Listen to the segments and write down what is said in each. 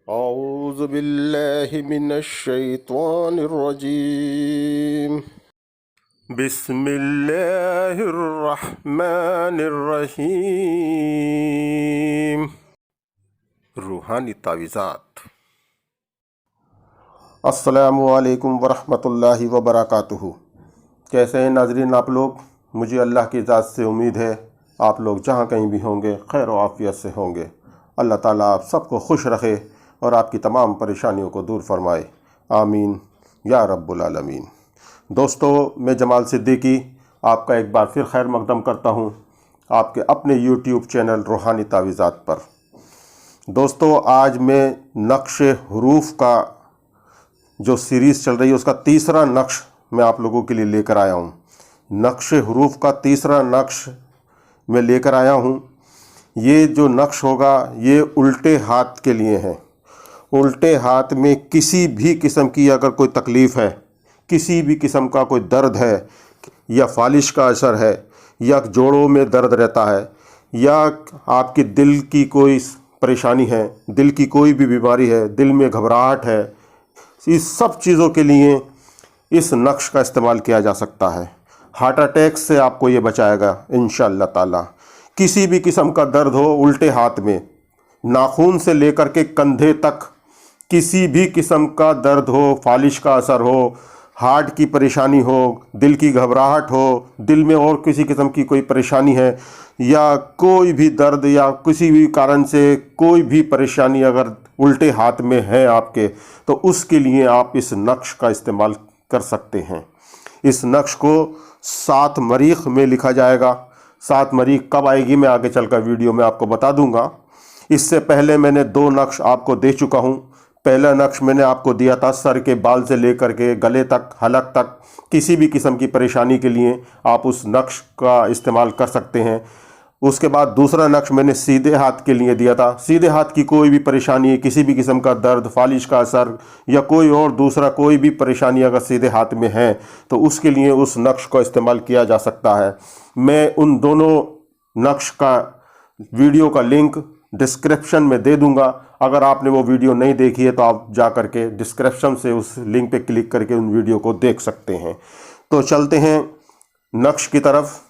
औज़ु बिल्लाहि मिनश शैतानिर रजीम। बिस्मिल्लाहिर रहमानिर रहीम। रूहानी तावीज़ात। अस्सलामु अलैकुम वरहमतुल्लाहि वबरकातुहू। कैसे हैं नाज़रीन आप लोग? मुझे अल्लाह की ज़ात से उम्मीद है आप लोग जहाँ कहीं भी होंगे खैर व आफ़ियत से होंगे। अल्लाह ताला आप सबको खुश रखे और आपकी तमाम परेशानियों को दूर फरमाए, आमीन या रब्बुल आलमीन। दोस्तों, मैं जमाल सिद्दीकी आपका एक बार फिर खैर मकदम करता हूँ आपके अपने यूट्यूब चैनल रूहानी तावीज़ात पर। दोस्तों, आज मैं नक्श हरूफ का जो सीरीज़ चल रही है उसका तीसरा नक्श मैं आप लोगों के लिए लेकर आया हूँ। नक्श हरूफ का तीसरा नक्श मैं लेकर आया हूँ। ये जो नक्श होगा ये उल्टे हाथ के लिए है। उल्टे हाथ में किसी भी किस्म की अगर कोई तकलीफ़ है, किसी भी किस्म का कोई दर्द है या फालिश का असर है या जोड़ों में दर्द रहता है या आपके दिल की कोई परेशानी है, दिल की कोई भी बीमारी है, दिल में घबराहट है, इस सब चीज़ों के लिए इस नक्श का इस्तेमाल किया जा सकता है। हार्ट अटैक से आपको ये बचाएगा इंशाअल्लाह ताला। किसी भी किस्म का दर्द हो उल्टे हाथ में, नाखून से लेकर के कंधे तक किसी भी किस्म का दर्द हो, फालिश का असर हो, हार्ट की परेशानी हो, दिल की घबराहट हो, दिल में और किसी किस्म की कोई परेशानी है या कोई भी दर्द या किसी भी कारण से कोई भी परेशानी अगर उल्टे हाथ में है आपके, तो उसके लिए आप इस नक्श का इस्तेमाल कर सकते हैं। इस नक्श को 7 मरीख में लिखा जाएगा। 7 मरीख कब आएगी मैं आगे चलकर वीडियो में आपको बता दूंगा। इससे पहले मैंने 2 नक्श आपको दे चुका हूं। पहला नक्श मैंने आपको दिया था सर के बाल से लेकर के गले तक, हलक तक, किसी भी किस्म की परेशानी के लिए आप उस नक्श का इस्तेमाल कर सकते हैं। उसके बाद दूसरा नक्श मैंने सीधे हाथ के लिए दिया था। सीधे हाथ की कोई भी परेशानी, किसी भी किस्म का दर्द, फालिश का असर या कोई और दूसरा कोई भी परेशानी अगर सीधे हाथ में है तो उसके लिए उस नक्श का इस्तेमाल किया जा सकता है। मैं उन दोनों नक्श का वीडियो का लिंक डिस्क्रिप्शन में दे दूंगा। अगर आपने वो वीडियो नहीं देखी है तो आप जा करके डिस्क्रिप्शन से उस लिंक पे क्लिक करके उन वीडियो को देख सकते हैं। तो चलते हैं नक्श की तरफ।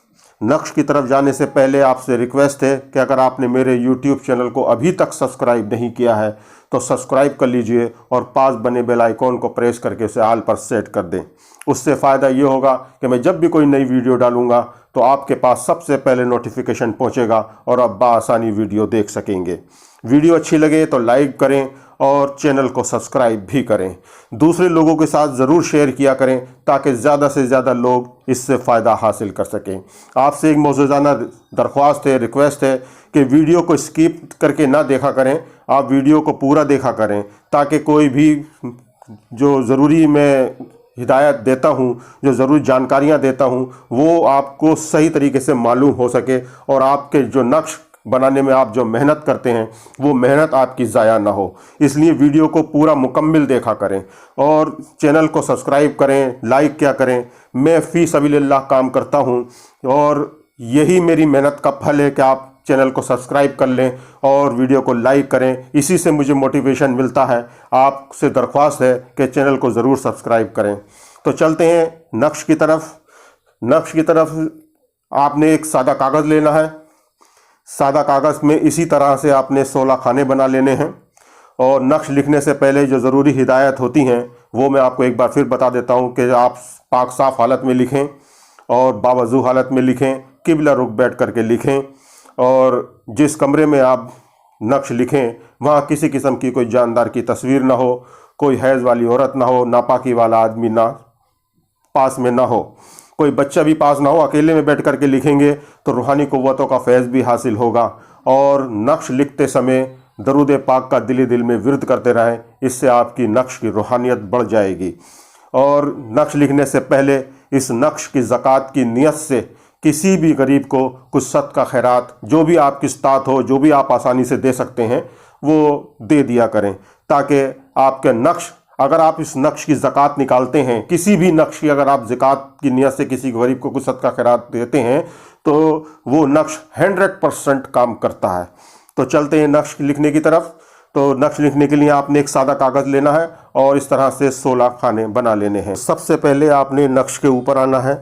नक्श की तरफ जाने से पहले आपसे रिक्वेस्ट है कि अगर आपने मेरे YouTube चैनल को अभी तक सब्सक्राइब नहीं किया है तो सब्सक्राइब कर लीजिए और पास बने बेल आइकॉन को प्रेस करके उसे ऑल पर सेट कर दें। उससे फ़ायदा ये होगा कि मैं जब भी कोई नई वीडियो डालूंगा तो आपके पास सबसे पहले नोटिफिकेशन पहुंचेगा और आप बआसानी वीडियो देख सकेंगे। वीडियो अच्छी लगे तो लाइक करें और चैनल को सब्सक्राइब भी करें। दूसरे लोगों के साथ ज़रूर शेयर किया करें ताकि ज़्यादा से ज़्यादा लोग इससे फ़ायदा हासिल कर सकें। आपसे एक मौजूदाना दरख्वास्त है, रिक्वेस्ट है कि वीडियो को स्किप करके ना देखा करें, आप वीडियो को पूरा देखा करें ताकि कोई भी जो ज़रूरी मैं हिदायत देता हूँ, जो ज़रूरी जानकारियाँ देता हूँ वो आपको सही तरीके से मालूम हो सके और आपके जो नक्श बनाने में आप जो मेहनत करते हैं वो मेहनत आपकी ज़ाया ना हो। इसलिए वीडियो को पूरा मुकम्मल देखा करें और चैनल को सब्सक्राइब करें, लाइक क्या करें। मैं फ़ी सबीलिल्लाह काम करता हूं और यही मेरी मेहनत का फल है कि आप चैनल को सब्सक्राइब कर लें और वीडियो को लाइक करें। इसी से मुझे मोटिवेशन मिलता है। आपसे दरख्वास्त है कि चैनल को ज़रूर सब्सक्राइब करें। तो चलते हैं नक्श की तरफ। नक्श की तरफ आपने एक सादा कागज़ लेना है। सादा कागज़ में इसी तरह से आपने 16 खाने बना लेने हैं और नक्श लिखने से पहले जो ज़रूरी हिदायत होती हैं वो मैं आपको एक बार फिर बता देता हूं कि आप पाक साफ़ हालत में लिखें और बावज़ू हालत में लिखें, किबला रुख बैठ करके लिखें और जिस कमरे में आप नक्श लिखें वहाँ किसी किस्म की कोई जानदार की तस्वीर ना हो, कोई हैज़ वाली औरत ना हो, नापाकी वाला आदमी ना पास में ना हो, कोई बच्चा भी पास ना हो। अकेले में बैठ करके लिखेंगे तो रूहानी क़ुव्वतों का फैज़ भी हासिल होगा। और नक्श लिखते समय दरूद पाक का दिल दिल में विर्द करते रहें, इससे आपकी नक्श की रूहानियत बढ़ जाएगी। और नक्श लिखने से पहले इस नक्श की ज़कात की नियत से किसी भी गरीब को कुछ सदका खैरात जो भी आपकी इस्तात हो, जो भी आप आसानी से दे सकते हैं वो दे दिया करें ताकि आपके नक्श, अगर आप इस नक्श की ज़कात निकालते हैं, किसी भी नक्श की अगर आप ज़कात की नियत से किसी गरीब को कुछ सदका खैरात देते हैं तो वो नक्श 100% काम करता है। तो चलते हैं नक्श लिखने की तरफ। तो नक्श लिखने के लिए आपने एक सादा कागज़ लेना है और इस तरह से 16 खाने बना लेने हैं। सबसे पहले आपने नक्श के ऊपर आना है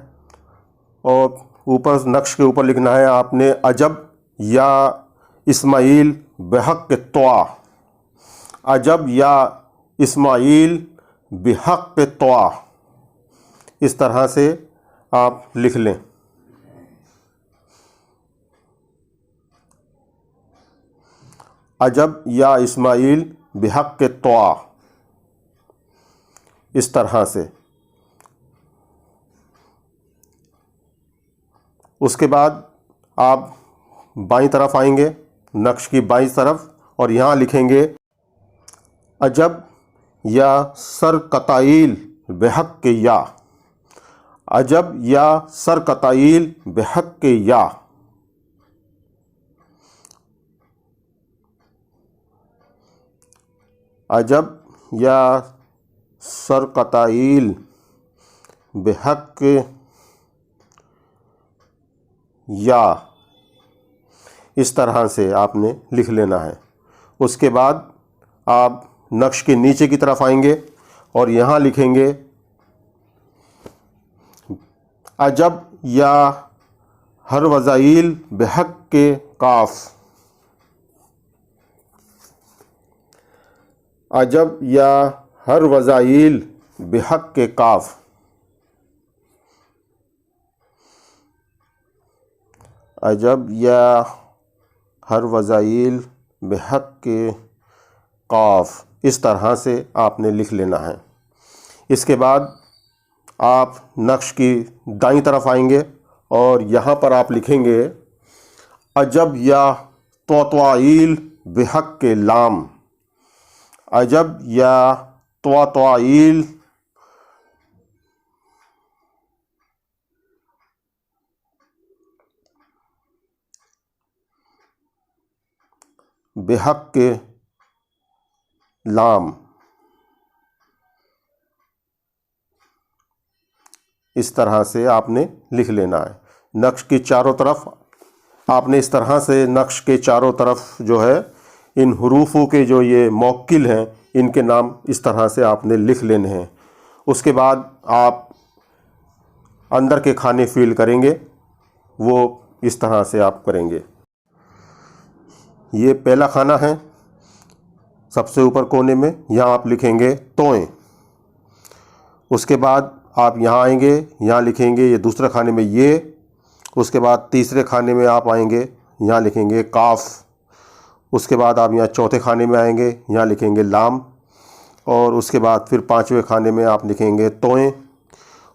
और ऊपर नक्श के ऊपर लिखना है आपने अजब या इस्माइल बेहक के तवा, अजब या इस्माइल बेहक के तवा, इस तरह से आप लिख लें। अजब या इस्माइल बेहक के तवा, इस तरह से। उसके बाद आप बाईं तरफ आएंगे, नक्श की बाईं तरफ, और यहाँ लिखेंगे अजब या सर कताइल बेहक के या, अजब या सर कताइल बेहक के या। अजब या सर कताइल बेहक के या, इस तरह से आपने लिख लेना है। उसके बाद आप नक्श के नीचे की तरफ आएंगे और यहाँ लिखेंगे अजब या हर वज़ाइल बेहक के काफ, अजब या हर वज़ाइल बेहक के काफ, अजब या हर वज़ाइल बेहक के काफ, इस तरह से आपने लिख लेना है। इसके बाद आप नक्श की दाईं तरफ आएंगे और यहाँ पर आप लिखेंगे अजब या तवाइल बेहक के लाम, अजब या तवाइल बेहक के लाम, इस तरह से आपने लिख लेना है। नक्श की चारों तरफ आपने इस तरह से नक्श के चारों तरफ जो है इन हुरूफों के जो ये मौक्किल हैं इनके नाम इस तरह से आपने लिख लेने हैं। उसके बाद आप अंदर के खाने फिल करेंगे, वो इस तरह से आप करेंगे। ये पहला खाना है, सबसे ऊपर कोने में, यहाँ आप लिखेंगे तोएं। उसके बाद आप यहाँ आएंगे, यहाँ लिखेंगे ये दूसरे खाने में ये। उसके बाद तीसरे खाने में आप आएंगे, यहाँ लिखेंगे काफ। उसके बाद आप यहाँ चौथे खाने में आएंगे, यहाँ लिखेंगे लाम। और उसके बाद फिर पाँचवें खाने में आप लिखेंगे तोएं।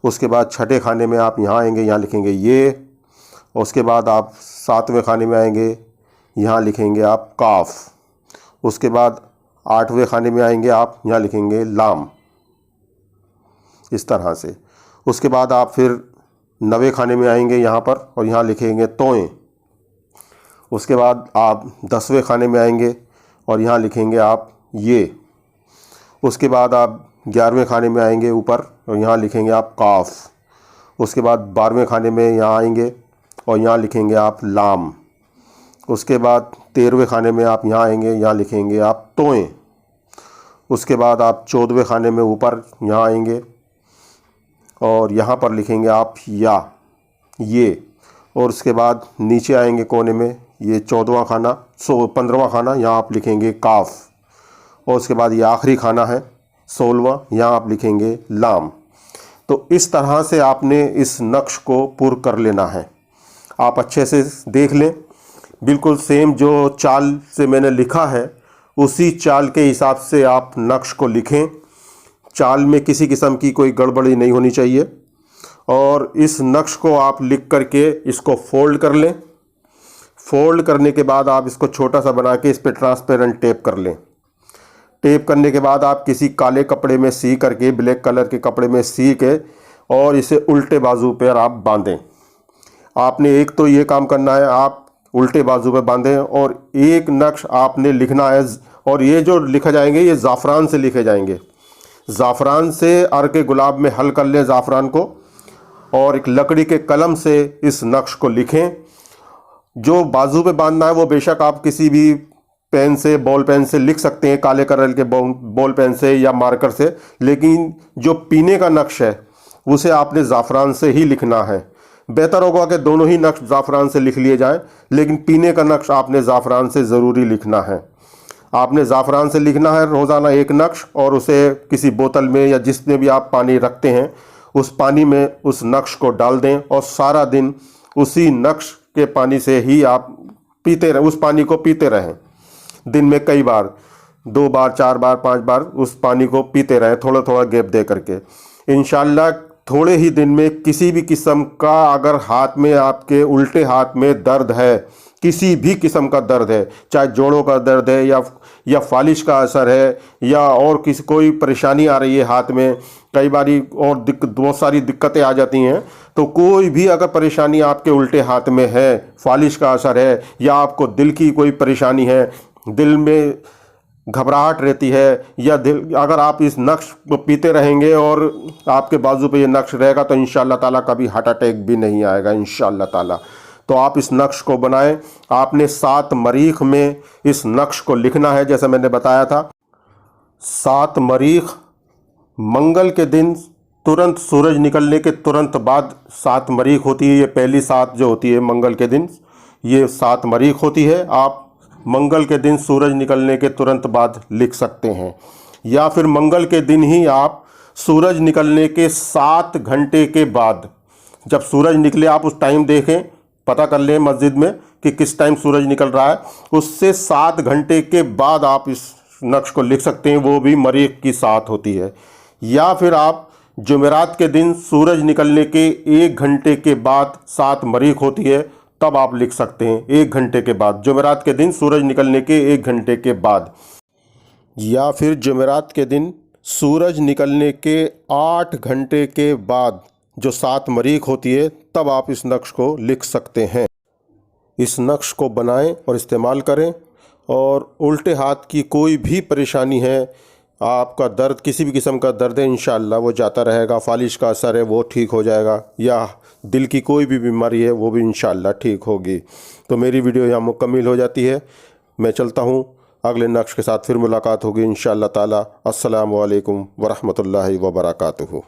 उसके बाद छठे खाने में आप यहाँ आएंगे, यहाँ लिखेंगे ये। उसके बाद आप सातवें खाने में आएंगे, यहाँ लिखेंगे आप काफ। उसके बाद आठवें खाने में आएंगे, आप यहाँ लिखेंगे लाम, इस तरह से। उसके बाद आप फिर 9वें खाने में आएंगे यहाँ पर और यहाँ लिखेंगे तोएं। उसके बाद आप 10वें खाने में आएंगे और यहाँ लिखेंगे आप ये। उसके बाद आप 11वें खाने में आएंगे ऊपर और यहाँ लिखेंगे आप काफ। उसके बाद 12वें खाने में यहाँ आएंगे और यहाँ लिखेंगे आप लाम। उसके बाद 13वें खाने में आप यहाँ आएंगे, यहाँ लिखेंगे आप तोएं। उसके बाद आप 14वें खाने में ऊपर यहाँ आएंगे और यहाँ पर लिखेंगे आप या, ये। और उसके बाद नीचे आएंगे कोने में, ये 14वां खाना 15वां खाना, यहाँ आप लिखेंगे काफ। और उसके बाद ये आखिरी खाना है 16वां, यहाँ आप लिखेंगे लाम। तो इस तरह से आपने इस नक्श को पूर्ण कर लेना है। आप अच्छे से देख लें, बिल्कुल सेम जो चाल से मैंने लिखा है उसी चाल के हिसाब से आप नक्श को लिखें। चाल में किसी किस्म की कोई गड़बड़ी नहीं होनी चाहिए। और इस नक्श को आप लिख करके इसको फोल्ड कर लें। फोल्ड करने के बाद आप इसको छोटा सा बना के इस पर ट्रांसपेरेंट टेप कर लें। टेप करने के बाद आप किसी काले कपड़े में सी करके, ब्लैक कलर के कपड़े में सी के, और इसे उल्टे बाजू पर आप बांधें। आपने एक तो ये काम करना है, आप उल्टे बाजू पे बांधें और एक नक्श आपने लिखना है। और ये जो लिखे जाएंगे ये ज़ाफ़रान से लिखे जाएंगे। ज़ाफ़रान से अर्क गुलाब में हल कर लें ज़ाफ़रान को, और एक लकड़ी के कलम से इस नक्श को लिखें। जो बाजू पे बांधना है वो बेशक आप किसी भी पेन से, बॉल पेन से लिख सकते हैं, काले कलर के बॉल पेन से या मार्कर से, लेकिन जो पीने का नक्श है उसे आपने ज़ाफ़रान से ही लिखना है। बेहतर होगा कि दोनों ही नक्श ज़ाफ़रान से लिख लिए जाएं, लेकिन पीने का नक्श आपने ज़ाफ़रान से ज़रूरी लिखना है। आपने ज़ाफ़रान से लिखना है रोज़ाना एक नक्श, और उसे किसी बोतल में या जिसमें भी आप पानी रखते हैं उस पानी में उस नक्श को डाल दें और सारा दिन उसी नक्श के पानी से ही आप पीते रहें, उस पानी को पीते रहें। दिन में कई बार, 2 बार, 4 बार, 5 बार उस पानी को पीते रहें, थोड़ा थोड़ा गैप दे करके। इंशाल्लाह थोड़े ही दिन में किसी भी किस्म का, अगर हाथ में आपके उल्टे हाथ में दर्द है, किसी भी किस्म का दर्द है, चाहे जोड़ों का दर्द है या फालिश का असर है या और किसी कोई परेशानी आ रही है हाथ में, कई बारी और बहुत सारी दिक्कतें आ जाती हैं, तो कोई भी अगर परेशानी आपके उल्टे हाथ में है, फालिश का असर है या आपको दिल की कोई परेशानी है, दिल में घबराहट रहती है, या दिल, अगर आप इस नक्श को पीते रहेंगे और आपके बाजू पे ये नक्श रहेगा तो इंशाअल्लाह ताला कभी हार्ट अटैक भी नहीं आएगा इंशाअल्लाह ताला। तो आप इस नक्श को बनाएं। आपने 7 मरीख में इस नक्श को लिखना है, जैसा मैंने बताया था। 7 मरीख मंगल के दिन, तुरंत सूरज निकलने के तुरंत बाद 7 मरीख होती है। ये पहली 7 जो होती है मंगल के दिन, ये 7 मरीख होती है। आप मंगल के दिन सूरज निकलने के तुरंत बाद लिख सकते हैं, या फिर मंगल के दिन ही आप सूरज निकलने के 7 घंटे के बाद, जब सूरज निकले आप उस टाइम देखें, पता कर लें मस्जिद में कि किस टाइम सूरज निकल रहा है, उससे 7 घंटे के बाद आप इस नक्श को लिख सकते हैं, वो भी मरीख की 7 होती है। या फिर आप जुमेरात के दिन सूरज निकलने के 1 घंटे के बाद 7 मरीख होती है, तब आप लिख सकते हैं 1 घंटे के बाद, जुमेरात के दिन सूरज निकलने के 1 घंटे के बाद। या फिर जुमेरात के दिन सूरज निकलने के 8 घंटे के बाद जो 7 मरीख होती है, तब आप इस नक्श को लिख सकते हैं। इस नक्श को बनाएं और इस्तेमाल करें। और उल्टे हाथ की कोई भी परेशानी है, आपका दर्द, किसी भी किस्म का दर्द है, इंशाअल्लाह वो जाता रहेगा। फालिश का असर है वो ठीक हो जाएगा, या दिल की कोई भी बीमारी है वो भी इंशाअल्लाह ठीक होगी। तो मेरी वीडियो यहाँ मुकम्मल हो जाती है। मैं चलता हूँ, अगले नक्श के साथ फिर मुलाकात होगी इंशाअल्लाह ताला। अस्सलामु अलैकुम वरहमतुल्लाहि वबरकातुहू।